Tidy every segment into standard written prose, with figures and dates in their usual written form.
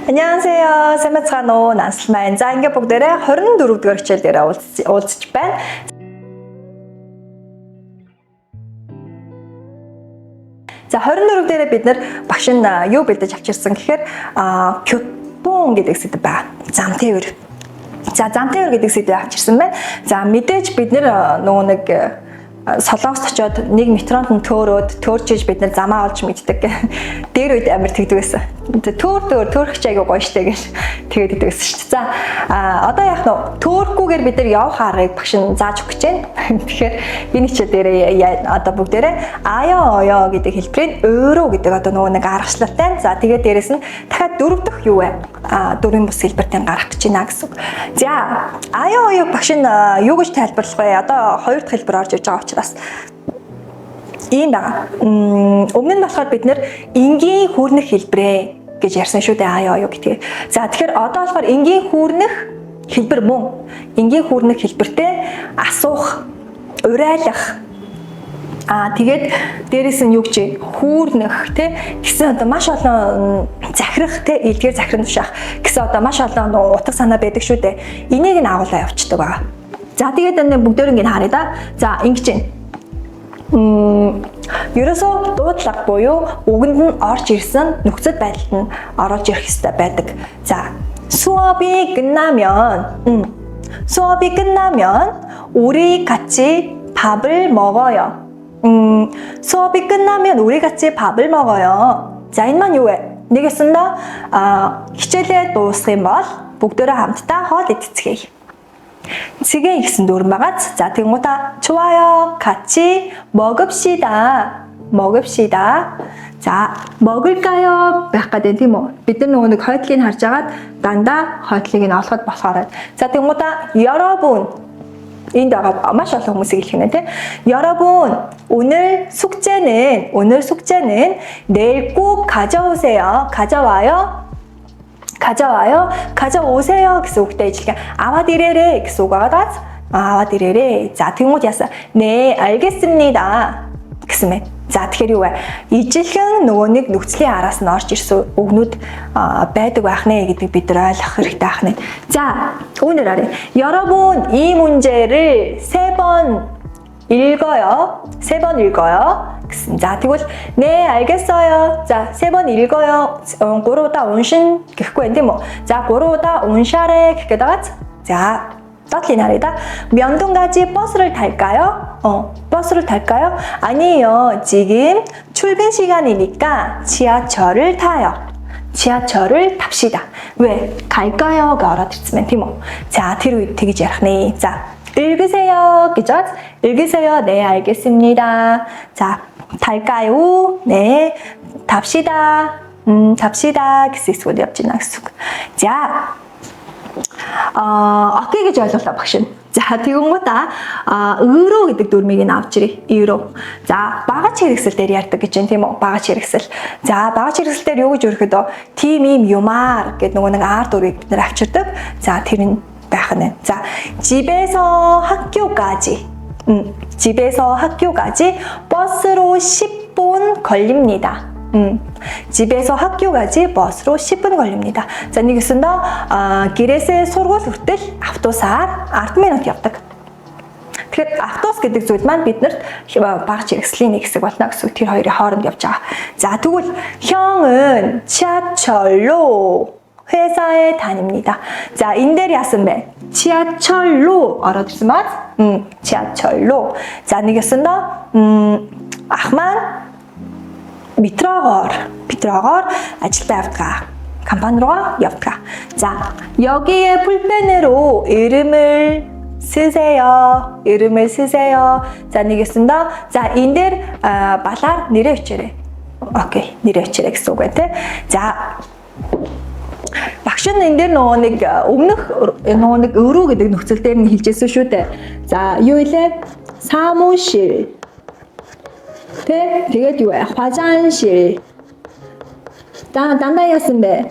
안녕하세요. 세메츠가노 난슬마인. 자, 인게 бүгдээрээ 24 дугаар хичээлээр уулзч байна. За 24 дээрээ бид нэр багш нь юу бэлдэж авчирсан гэхээр 교통 гэдэг сэдв байна. Замтээвэр. За замтээвэр гэдэг сэдв авчирсан байна. За мэдээж бид нэр нөгөө нэг Солонгост очиод нэг метронд нь төөрчиж бид нар замаа олж мэддэг. Дээр үед амар тэгдэг байсан. Төөрөх аягүй гоё штэ гэж тэгээд иддэг байсан шүү дээ. За одоо яах нь төөрөхгүйгээр бид нар явах аргыг багш нь зааж өгч байна. Тэгэхээр энэ хичээл дээр одоо бүгдээрээ аяа гэдэг хэлбэрийн өөрөө гэдэг одоо нөгөө нэг аргачлалтай. За тэгээд дээрэс нь дахиад дөрөв дэх юу вэ? Дөрвийн бус хэлбэртэй гарах гэж байна гэсэн үг. За аяа багш нь юу гэж тайлбарлах вэ? Одоо хоёр дахь хэлбэр орж иж байгаа учраас ийм байгаа. Өмнө нь болохоор бид нэр энгийн хүүрнэх хэлбэрээ гэж ярьсан шүү дээ аяа гэдгийг. За тэгэхээр одоо болохоор энгийн хүүрнэх хэлбэр мөн энгийн хүүрнэх хэлбэртэй асуух, урайлах тэгээд дээрэс нь юу гэж хүүрнэх гэсэн одоо маш олон захирах илгээр захиран тушаах гэсэн одоо маш олон утга санаа байдаг шүү дээ. Энийг нь агуулаа явуулдаг байгаа. За тэгээд бүгдээр ингэ харъя да. За ингэж байна. Ерөөсөө дуудлага буюу үгэнд нь орж ирсэн нөхцөл байдалд нь оруулж ирэх хэрэгтэй байдаг. За 수업이 끝나면 우리 같이 밥을 먹어요. 수업이 끝나면 우리 같이 밥을 먹어요. За энэ маань юу вэ? Нэгэсэндээ хичээлээ дуусгах юм бол бүгдээрээ хамтдаа хоол идцгээе. 지게 гэсэн дүрм байгааз. За тэгмута 좋아요. 같이 먹읍시다. За 먹을까요? байх гэдэг тийм үү? Бид нар нөгөө нэг хойдлыг харж агаад дандаа хойдлыг нь олоход болохоор. За тэгмута 여러분 энд байгаа маш олон хүмүүсийг хэлэх нэ тийм. 여러분 오늘 숙제는 내일 꼭 가져오세요. 가져오세요 гэсэн үгтэй ижилхэн аваад ирээрэй гэсэн үг байгаад аваад ирээрэй. За тэгмүүд яасан? 네 알겠습니다 гэсэн мэ. За тэгэхээр юу вэ? Ижилхэн нөгөө нэг нөхцөлийн араас нь орж ирсэн үгнүүд байдаг байх нэ гэдгийг бид нар ойлгох хэрэгтэй байх нэ. За 오늘 아래 여러분 이 문제를 세 번 읽어요. 자, тэгвэл 네, 알겠어요. 자, 3번 읽어요. 고로다 온신 гэхгүй юм уу? За, 고로다 온샤레 гэхэд байгаа. За, 따뜻히 말이다. 면동까지 버스를 탈까요? 버스를 탈까요? 아니에요. 지금 출근 시간이니까 지하철을 타요. 지하철을 탑시다. 왜? 갈까요가 알아듣으면 티모. 자, 뒤로 되게 잘하네. 자, 읽으세요. 그죠? 읽으세요. 네, 알겠습니다. 자, 탈까요? 네, 답시다. 답시다. гэсэн явж байна гэсэн үг. За, окей гэж ойлголоо багш нь. За, тэгэнгүүтээ өөрөө гэдэг дүрмийг нь авч ирээ. Өөрөө. За, багаж хэрэгсэл дээр ярьдаг гэж байна тийм үү? Багаж хэрэгсэл. За, багаж хэрэгсэл дээр юу гэж өргөхөд тим ийм юмар гэдэг нөгөө нэг ар дүрийг бид нэр авчирдаг. За, тэр нь байх нь. За, 집에서 학교까지 버스로 10분 걸립니다. 집에서 학교까지 버스로 10분 걸립니다. За нэгэсэндээ гэрээсээ сургууль хүртэл автобусаар 10 минут явдаг. Тэгэхээр автобус гэдэг зүйл маань биднэрт багаж хэрэгслийн нэг хэсэг болно гэсэн үг. Тэр хоёрын хооронд явж байгаа. За тэгвэл 형은 지하철로 회사에 다닙니다. 자, энэ дээр яасан бэ? 지하철로 알아들었어 맞? 지하철로. 자, нэгэсэндээ ах маань метрогоор ажилдаа явдаг. компани руугаа явдаг. 자, 여기에 풀펜으로 이름을 쓰세요. 자, нэгэсэндээ за энэ дээр балаар нэрээ өчээрэй. Окей, нэрээ өчээрэй гэсэн үг байна те. За багш нь энэ дээр нөгөө нэг өөрөө гэдэг нөхцөл дээр нь хэлжсэн шүү дээ. За юу илээ? 사무실. тэгээд юу вэ? 화장실. дандаа яасан бэ?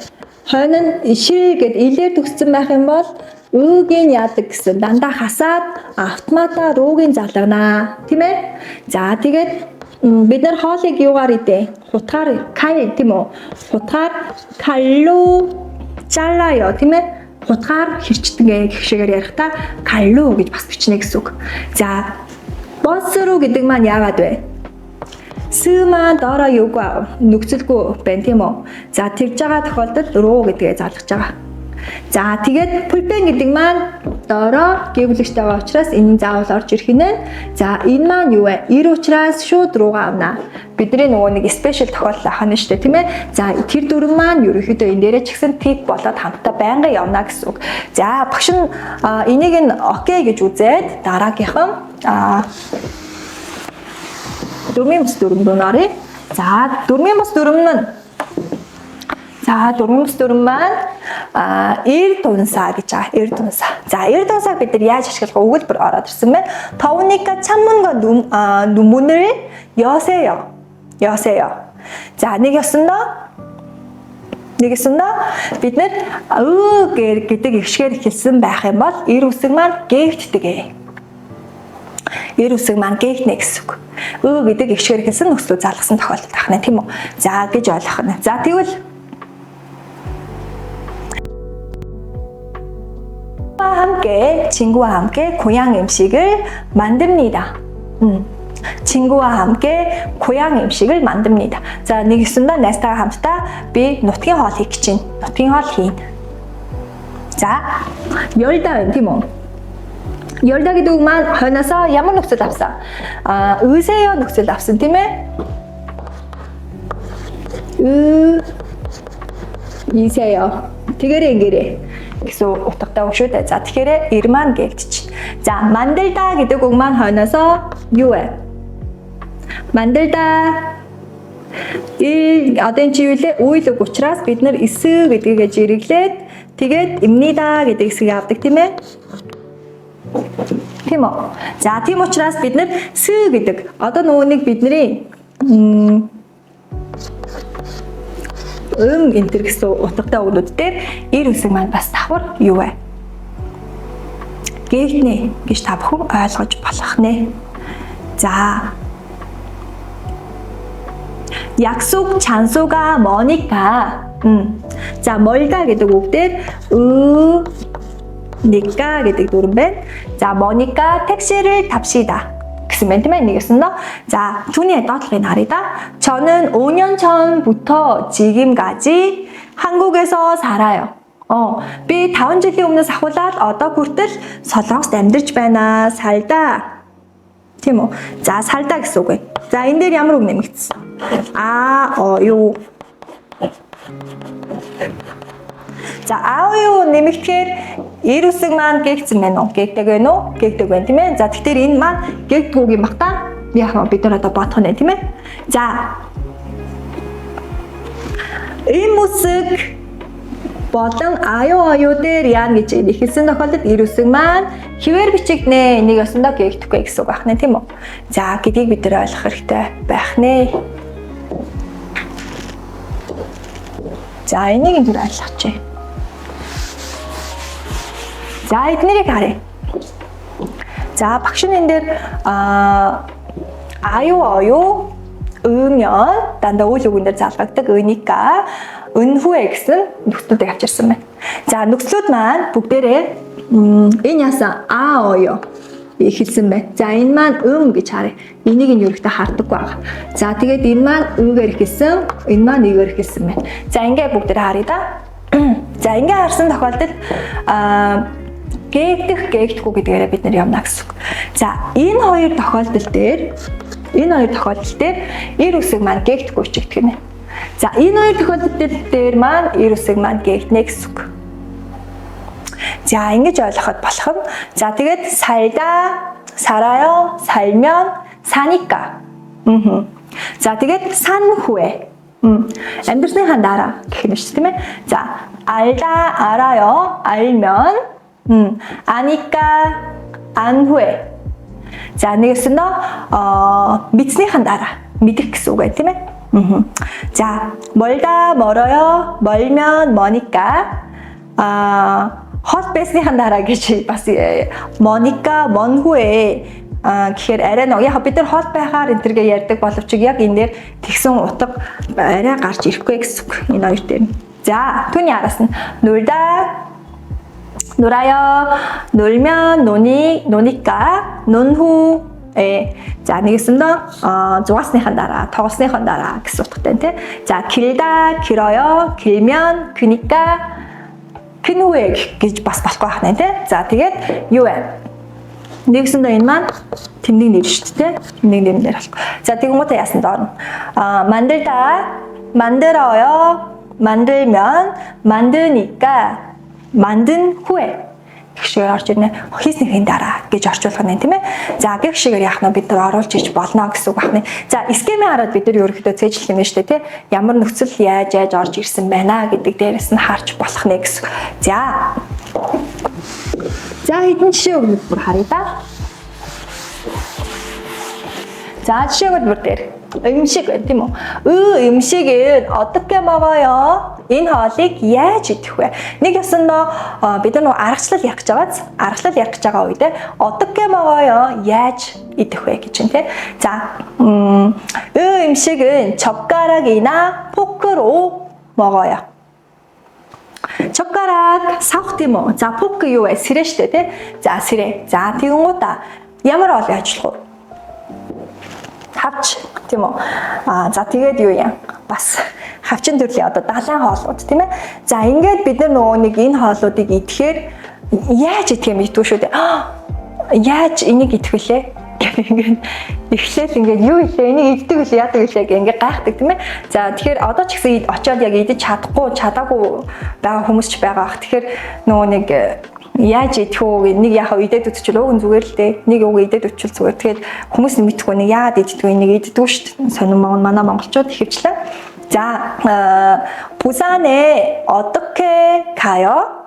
хойно нь шил гэд илээр төгссөн байх юм бол өөгийн яадаг гэсэн дандаа хасаад автоматар руугийн залгана. Тийм ээ? За тэгээд бид нар хоолыг юугаар идэ? Хутгаар кай тийм үү? Хутгаар калло 잘라요 тийм ээ. Хутгаар хэрчдэг гэх шигээр ярихдаа 갈로 гэж бас бичнэ гэсэн үг. За бонсруу гэдэг маань яагаад вэ? С маань доороо юугаа нөхцөлгүй байна тийм үү? За тэгж байгаа тохиолдолд руу гэдгээ залгаж байгаа. За тэгээд пульпен гэдэг маань доороо гэвлэгчтэй байгаа учраас энэ заавал орж ирэх нэ. За энэ маань юу вэ? Ир учраас шууд руугаа авна. Бидний нөгөө нэг спешиал тохиолдол ахна шүү дээ тийм ээ. За тэр дүрм маань ерөөхдөө энэ дээрээ ч гэсэн тип болоод хамтдаа байнга явна гэсэн үг. За багш нь энийг нь окей гэж үзээд дараагийнхан дөрмийн бус дүрм рүү нөрөө. За дөрмийн бус дүрм нь дөрмийн бус дүрм маань эрдунсаа гэж байгаа. Эрдунсаа. За эрдунсааг бид нар яаж ашиглах вэ? Өгүүлбэр ороод ирсэн байна. Товника 찬문과 문을 여세요. За нэг ёсондоо бид нар гэдэг ихшгээр хэлсэн байх юм бол эр үсэг маань гээгддэг. Эр үсэг маань гээгнэ гэсэн үг. Гэдэг ихшгээр хэлсэн нөхцөл залгасан тохиолдолд ахна тийм үү? За гэж ойлгох нь. За тэгвэл 친구와 함께 고향 음식을 만듭니다. 친구와 함께 고향 음식을 만듭니다. За нэг ёсондоо найзтайгаа хамтдаа би нутгийн хоол хийх гэж байна. Нутгийн хоол хийн. За 열다 байна тийм үү? 열다 гэдэг үг маань хойноосоо ямар нөхцөл авсан? 의세요 нөхцөл авсан тийм ээ? 이세요. тэгээрээ ингээрээ гэсэн утгатай үг шүү дээ. За тэгэхээр ир маань гээгдчих. За 만들다 гэдэг үг маань хойноосоо юу вэ? 만들다 одоо энэ чиглэлээ үйл үг учраас бид нар эсэ гэдгийг жирэглээд тэгээд имнида гэдэг хэсгийг авдаг тийм ээ. Тийм үү? За тийм учраас бид нар с гэдэг одоо нөгөө нэг бидний энтер гэсэн утгатай үгнүүд дээр эр үсэг маань бас давхар юу вэ? Гээгнэ гэж та бүхэн ойлгож болох нэ. За 약속 장소가 머니까 자 멀다 гэдэг үг дээр 니까 гэдэг дүрэн байна. За 머니까 택시를 탑시다 гэсэн байна тийм ээ. Нэг ёсондоо 자 түүний доотлогыг харъя да. 저는 5년 전부터 지금까지 한국에서 살아요. би 5 жилийн өмнөөс ахуулаад одоо хүртэл Солонгост амьдарч байна. 살다. Тийм үү? За 살다 гэсэн үг. За энэ дээр ямар үг нэмэгдсэн? юу. За юу нэмэгдэхээр эр үсэг маань гээгдсэн байна уу? Гээгдэг байна уу? Гээгдэг байна тийм ээ. За тэгэхээр энэ маань гээгдэг үг юм бахта. Яг нь бид нар одоо бодох нь тийм ээ. За энэ үсэг болон аю дээр яа гэж ихэлсэн тохиолдолд эр үсэг маань хിവэр бичигднэ. Энийг өсөндөө гээгдэхгүй гэсэн үг байна тийм үү? За гэдгийг бид нар ойлгох хэрэгтэй байх нэ. За энийг энэ ойлгоч. За эднэрийг харъя. За багш нь энэ дээр аю 으면 дандаа үйл үгэн дээр залгагддаг 으니까 은후에 гэсэн нөхцөлийг авчирсан байна. За нөхцлүүд маань бүгдээрээ энэ яасан аоё хэлсэн байна. За энэ маань гэж харъя. Энийг нь ерөөхдөө хардаггүй байгаа. За тэгээд энэ маань ыгээр хэлсэн, энэ маань ыгээр хэлсэн байна. За ингээ бүгдээрээ харъя да. За ингээ харсан тохиолдолд гээгдэхгүй гэдгээрээ бид нар явна гэсэн үг. За энэ хоёр тохиолдол дээр эр үсэг маань гээгдэхгүй чигдэх нэ. За энэ хоёр тохиолдол дээр маань эр үсэг маань гээгднэ гэсэн үг. За ингэж ойлгоход болох нь. За тэгээд 살아요, 살면, 사니까. 자 тэгээд 산 후에. амьдрсныхаа дараа гэх юм шүү тийм ээ. За 알아요, 알면. 아니까 안 후에. За нэгсэндөө мэдснийхэн дараа мэдэх гэсэн үг байна тийм ээ. 자 멀다 멀어요, 멀면 머니까 hot baseныхэн дараа гэж бас 머니까 먼 후에 гэхээр арай нэг яг бид нар hot байхаар энэ төргээ ярьдаг боловч яг энэ дээр тэгсэн утга арай гарч ирэхгүй гэсэн үг энэ хоёр дээр. 자, түүний араас нь 놀다, 놀아요, 놀면 노니까, 논 후. 자, нэгэсэндээ зугасныхан дараа, тоглосныхан дараа гэсэн утгатай тийм. За, 길다, 길어요, 길면 그니까 큰 후에 гэж бас болохгүй байна тийм. За, тэгээд юу вэ? Нэгэсэндээ энэ маань тэмдэг нэр шүү дээ. Тэмдэг нэрээр болох. За, тэгмээтэй яасан доо. 만들다, 만들어요, 만들면 만드니까 만든 후에 гişгээр орж ирнэ. Хийснийхэн дараа гэж орчуулах нь тийм ээ. За гişгээр яах нь бид нар оруулж иж болно гэсэн үг байна. За схемээ хараад бид нар ерөөхдөө цээжлэх юм байна шүү дээ тийм. Ямар нөхцөл яаж орж ирсэн байна гэдэг дээрээс нь харж болох нэ гэсэн. За хэдэн жишээ өгнөд бүр харъя да. За жишээгүүд бүр дээр. 음식 байна тийм үү? 음식은 어떻게 먹어요? Энэ хоолыг яаж идэх вэ? Нэг ёсондоо бид нар аргачлал ярих гэж байгааз аргачлал ярих гэж байгаа үед 어떻게 먹어요? яаж идэх вэ гэж байна тийм. За 음식은 젓가락이나 포크로 먹어요. 젓가락 савх тийм үү? За 포크 юу вэ? сэрэ штэ тийм. За сэрэ. За тэгэнгүүтээ ямар хоол ажиллах вэ? хавч тийм үү. За тэгээд юу юм? Бас хавчин төрлийн одоо далайн хоолууд тийм ээ. За ингээд бид нар нөгөө нэг энэ хоолуудыг идэхээр яаж идэх юм идвэ шүү дээ. Яаж энийг идэх вүлээ? Ингээд ихлээл ингээд юу илээ энийг иддэг үлээ яадаг үлээ гэх ингээд гайхдаг тийм ээ. За тэгэхээр одоо ч гэсэн очиод яг идэж чадаагүй байгаа хүмүүс ч байгаа бах. Тэгэхээр нөгөө нэг яаж идэх вэ? Нэг яхаа идээд үтчил ууг зүгээр л дээ. Нэг ууг идээд үтчил зүгээр. Тэгээд хүмүүс мэдхгүй нэг яагаад иддэг вэ? Нэг иддэг шүү дээ. Сонин манай монголчууд ихэвчлэн. За 부산에 어떻게 가요?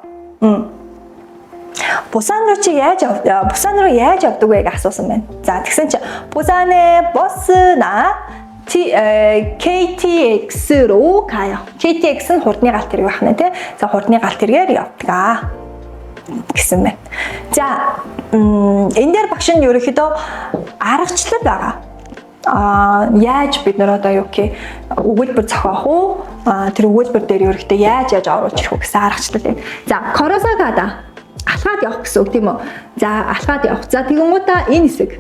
부산으로 яаж явдаг вэ гэж асуусан байна. За тэгсэн чинь 부산에 버스나 KTX로 가요. KTX는 хурдны галт хэрэг байна тий. За хурдны галт хэрэгээр явдаг гэсэн байна. За энэ дээр багш нь ерөөхдөө аргачлал байгаа. Яаж бид нар одоо юу гэх өгүүлбэр зохиох уу? Тэр өгүүлбэр дээр ерөөхдөө яаж оруулж ирэх вэ гэсэн аргачлал байна. За коросагада алхаад явах гэсэн үг тийм үү? За алхаад явах. За тэгэнгүүтээ энэ хэсэг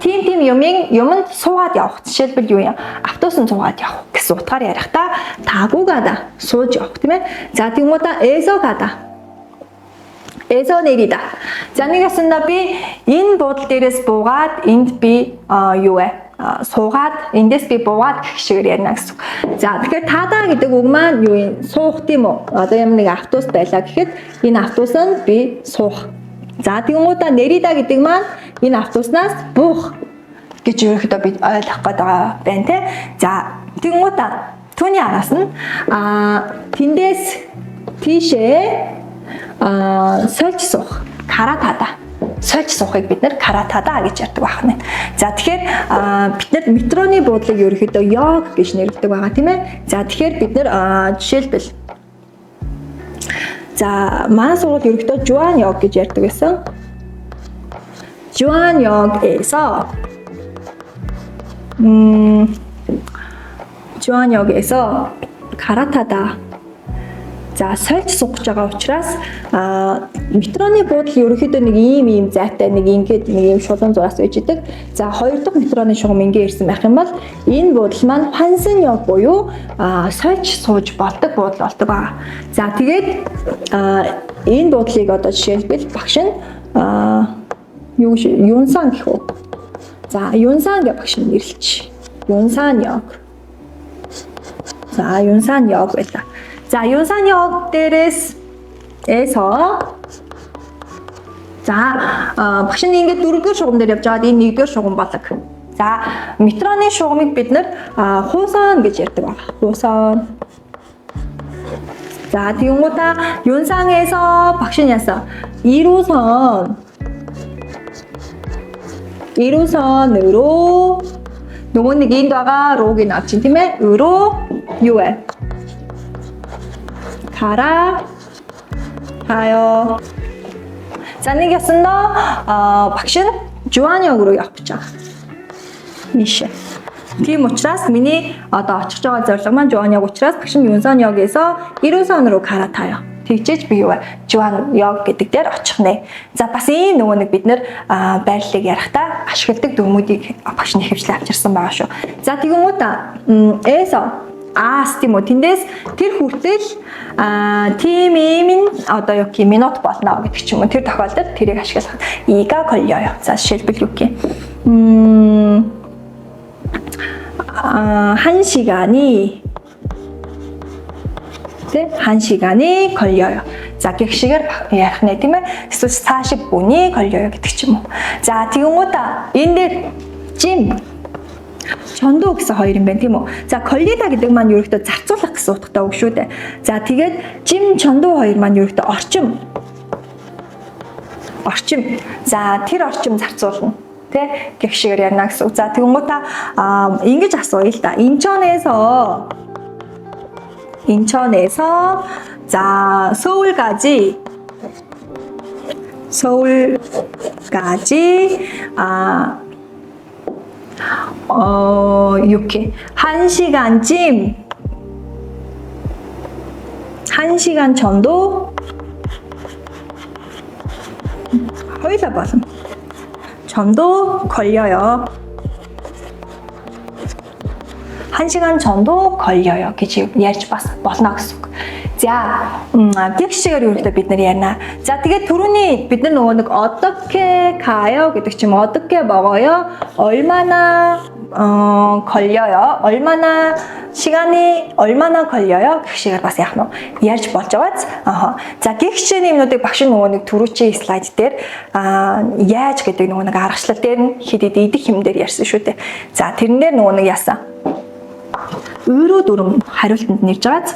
тийм юмд суугаад явах. Жишээлбэл юу юм? Автобусанд суугаад явах гэсэн утгаар ярихдаа тагуугада сууж явах тийм ээ. За тэгэнгүүтээ эсо 내리다. За нэг ясандаа би энэ буудлын дээрээс буугаад энд би юу вэ? Суугаад эндээс би буугаад гэх шигээр ярина гэсэн. За тэгэхээр таада гэдэг үг маань юу юм? Суух тийм үү? Одоо ямар нэг автобус байлаа гэхэд энэ автобусанд би суух. За тэгэнгүүтээ 내리다 гэдэг маань энэ автобуснаас буух гэж ерөөхдөө бид ойлгох гээд байгаа байна те. За тэгэнгүүтээ түүний араас нь тэндээс тийшээ сольж суух, каратада. Сольж суухыг бид нэр каратада гэж ярьдаг байна. За тэгэхээр бид нар метроны буудлыг ерөөхдөө йог гэж нэрлэдэг байгаа тийм ээ. За тэгэхээр бид нар жишээлбэл за манай сургууль ерөөхдөө Жуан йог гэж ярьдаг байсан. Жуан йог에서 каратада за сольж сууж байгаа учраас метроны буудлын ерөөхдөө нэг ийм зайтай нэг ингээд нэг ийм шулуун зураас үйж идэг. За хоёр дахь метроны шугам ингээд ирсэн байх юм бол энэ буудлын маань 환승 йог буюу сольж сууж болдог буудал болдог байгаа. За тэгээд энэ буудлыг одоо жишээлбэл багш нь юнсан гэх үү? За юнсан гэх багш нь нэрлэж. Юнсан йог. За юнсан йог байлаа. 자, 윤산역 дээрээс за багш нь ингээд дөрөвдүгээр шугам дээр явж байгаад энэ нэгдүгээр шугам болог. За, метроны шугамыг бид нэр хусан гэж ярьдаг байна. хусан. За, тэгэнгүүтээ 윤상에서 багш нь яасан 1호선으로 нөгөө нэг энд байгаа рууг нь авч тийм ээ. 으로 юу вэ? 가요. За нэг ясандаа багш нь Жуаньогруу явах гэж байгаа. Ийшээ. Тийм учраас миний одоо очих байгаа зорилго маань Жуан Йог учраас багш нь Юнсон Йогээс 90 он руу каратаяа. Тэгжээж би юу Жуан Йог гэдэг дээр очих нэ. За бас ийм нөгөө нэг бид нэр байрлалыг ярихдаа ашигладаг дүрмүүдийг багш нь хэвчлэн авчирсан байгаа шүү. За тэгвэл эсо аас тийм үү тэндээс тэр хүртэл тим имин одоо юу гэх минут болно гэдэг ч юм уу тэр тохиолдолд тэрийг ашиглах ига колёё. За жишээлбэл юу гэх 한 시간이 한 시간이 걸려요. За гэх шигээр ярих нэ тийм ээ. Эсвэл 40 분이 걸려요 гэдэг ч юм уу. За тэгвэл энэ дээр жим чондоо гэсэн хоёр юм байна тийм үү. За коллида гэдэг маань ерөөхдөө зарцуулах гэсэн утгатай үг шүү дээ. За тэгээд жим чондоо хоёр маань ерөөхдөө орчим. За тэр орчим зарцуулна. Тэ гэх шигээр ярина гэсэн үг. За тэгвэл ингэж асууя л да. 인천에서 자 서울까지 이렇게 1시간쯤 1시간 정도 허이사 봐서 정도 걸려요. 1시간 정도 걸려요. гэж ярьж бас болно гэсэн үг. За гэх шигээр ерөөдөө бид нар ярина. За тэгээд түрүүний бид нар нөгөө нэг 어떻게 가요 гэдэг чим 어떻게 먹어요? 얼마나 걸려요? 얼마나 시간이 얼마나 걸려요? гэх шигээр бас яах нь ярьж болж байгааз. За гэх шиний юмнуудыг багш нөгөө нэг түрүүчийн слайд дээр яаж гэдэг нөгөө нэг аргачлал дээр нь хэд идэх юм дээр ярьсан шүү дээ. За тэрэн дээр нөгөө нэг яасан өрөө дүрм хариултанд нэрж байгааз.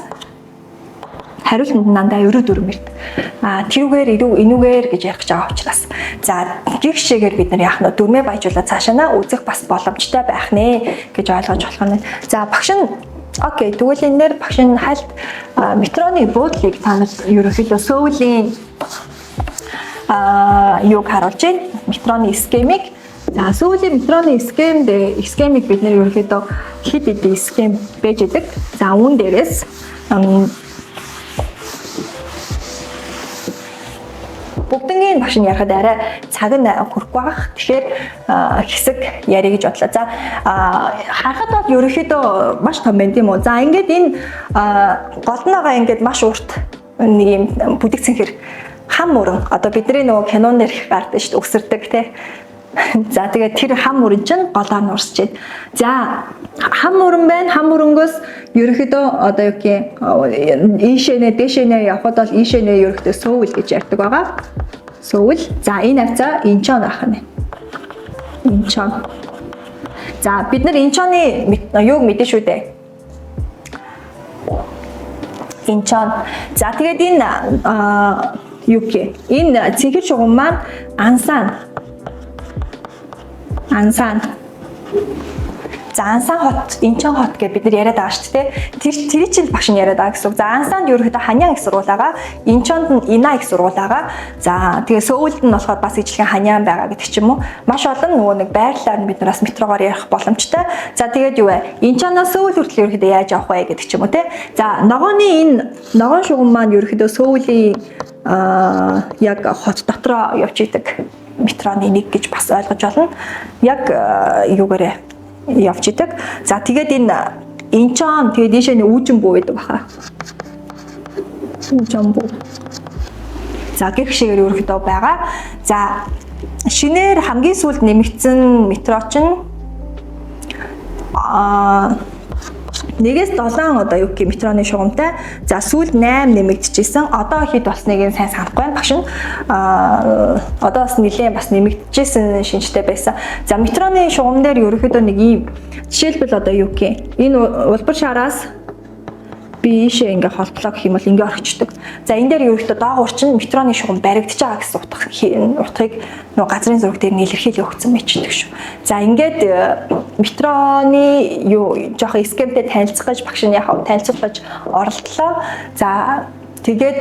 Хариултанд дандаа өрөө дүрм ирдэг. Тэрүүгээр энүүгээр гэж ярих гэж байгаа учраас. За гих шигээр бид нар яах нь дүрмээ баяжуулаад цаашаа үзэх бас боломжтой байх нэ гэж ойлгож болох нь. За багш нь окей тэгвэл энэ нэр багш нь хальт метроны буудлыг танад ерөөхдөө Сөүлийн юг харуулж байна. Метроны схемийг. За Сөүлийн метроны схемийг бид нэр ерөөхдөө хэд хэдэн схем байж идэг. За үүн дээрээс бүгднийг багш нь ярихад арай цаг нь хүрэхгүй байх. Тэгэхээр хэсэг ярих гэж бодлоо. За харахад бол ерөөхдөө маш том байна тийм үү. За ингээд энэ голноогоо ингээд маш урт нэг юм бүдэгцэн хэр хам мөрөн. Одоо бидний нөгөө кинон дээр их гардаг шүү дээ өсөрдөг тий. За тэгээд тэр хам мөрөн чинь голоор нь урсч байна. За хам мөрөн байна. Хам мөрөнгөөс ерөөхдөө одоо юу гэх юм ийшээ дэшээ явхад бол ийшээ ерөөхдөө Сөүл гэж ярьдаг байгаа. Сөүл. За энэ хавцаа Инчон ах нь. Инчон. За бид нар Инчоны юуг мэдэн шүү дээ. Инчон. За тэгээд энэ юу гэх энэ цэгэр шугам маань Ансан. За Ансан хот, Инчон хот гэж бид нар яриад байгаа шүү дээ. Тэр чинь багш нь яриад байгаа гэсэн үг. За Ансанд ерөөхдөө Ханян их сургууль байгаа. Инчонд нь Ина их сургууль байгаа. За тэгээ Сөүлд нь болохоор бас ижлэгэн Ханян байгаа гэдэг ч юм уу. Маш олон нөгөө нэг байрлалаар нь бид нараас метрогоор ярих боломжтой. За тэгээд юу вэ? Инчоноос Сөүл хүртэл ерөөхдөө яаж явах вэ гэдэг ч юм уу те. За ногооны шугам маань ерөөхдөө Сөүлийн яг хот дотроо явж идэг. Метроны нэг гэж бас ойлгож байна. Яг юугаараа явж идэг. За тэгээд энэ Инчон тэгээд дээшээ нэг үүжин буу байдаг баха. Үүжин буу. За гэх шигээр ерөөхдөө байгаа. За шинээр хамгийн сүүлд нэмэгдсэн метро чинь 1-7 одоо юу гэх метроны шугамтай. За сүүлд 8 нэмэгдэжсэн. Одоо хэд болсныг нь сайн санахгүй байна. Багш нь одоо бас нэлээд бас нэмэгдэжсэн шинжтэй байсан. За метроны шугам дээр ерөөхдөө нэг ийм жишээлбэл одоо юу гэх энэ улбар шараас би ийшээ ингээ холтлоо гэх юм бол ингээ орчдөг. За энэ дээр ерөөхдөө доогуур чинь метроны шугам баригдаж байгаа гэсэн утгыг нөгөө газрын зураг дээр нэлэрхийлж өгсөн мэйчдэг шүү. За ингээд метроны юу жоох схемтэй танилцах гэж багш нь танилцуулж оролдлоо. За тэгээд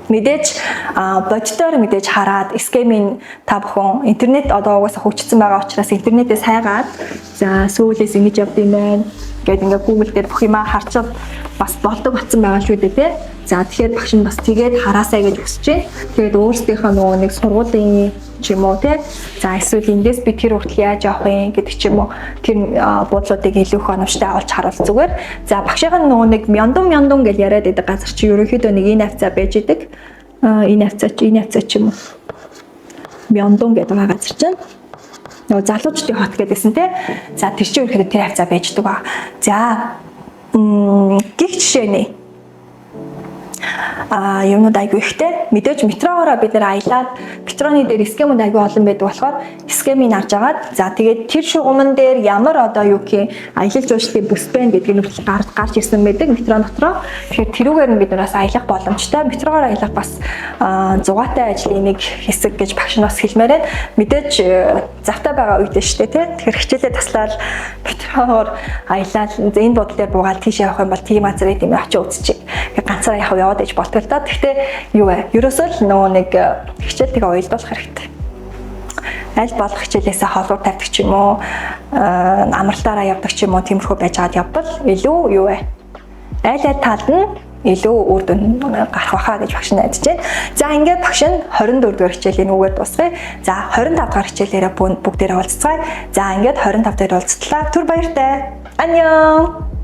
Мэдээж бодитоор мэдээж хараад схемийн та бүхэн интернет одоо угаасаа хөгжсөн байгаа учраас интернетээс хайгаад за сүүлээс ингэж явд юм байна гэдэг ингээ Google дээр бүх юмаа харчаад бас болдог батсан байгаа шүү дээ тий. За тэгэхээр багш нь бас тэгээд хараасаа гэж хүсэж байна. Тэгээд өөрсдийнхөө нөгөө нэг сургуулийн ч юм уу тий. За эсвэл эндээс би тэр хүртэл яаж явах юм гэдэг ч юм уу тэр буудлуудыг илүү их оновчтой авалж харуул зүгээр. За багшийн нөгөө нэг мяндун гэж яриад байдаг газар чи ерөнхийдөө нэг энэ хавцаа байж идэг. Энэ хавцаа ч юм уу. Мяндун гэдэг газар чинь нөгөө залуучдын хот гэдэгсэн тий. За тэр чинь ерөнхийдөө тэр хавцаа байждаг ба. За гих жишээ нэ. Юмнууд айгүй ихтэй. Мэдээж метрогоороо бид нэр аялаад метроны дээр схемүүд айгүй олон байдаг болохоор схемийг харж агаад за тэгээд тэр шугамн дээр ямар одоо юу гэх аялал жуулчлалын бүс байна гэдгийг нүртэл гарч ирсэн байдаг метро дотроо. Тэгэхээр тэрүүгээр нь бид нараас аялах боломжтой. Метрогоор аялах бас зугаатай ажлын нэг хэсэг гэж багш нас хэлмээр байна. Мэдээж завтай байгаа үедээ шүү дээ тий. Тэгэхээр хичээлээ таслаад метрогоор аялаад энэ бодол дээр буугаад тийш явах юм бол тийм газрыг тийм очиж үзчих. Ганцаараа яваад иж болтгол та. Гэхдээ юу вэ? Ерөөсөө л нөгөө нэг хичээлтэйгээ уялдуулах хэрэгтэй. Аль болох хичээлээсээ холбоор тавьдаг ч юм уу, амралтаараа явдаг ч юм уу, тиймэрхүү байж хаад явбал илүү юу вэ? Аль талд нь илүү үр дүн гарах байхаа гэж багш найдаж байна. За ингээд багш нь 24 дугаар хичээлийн үгээр дуусгая. За 25 дугаар хичээлээрээ бүгдээрээ уулзцгаая. За ингээд 25 дээр уулзтлаа. Түр баяртай. Аньян.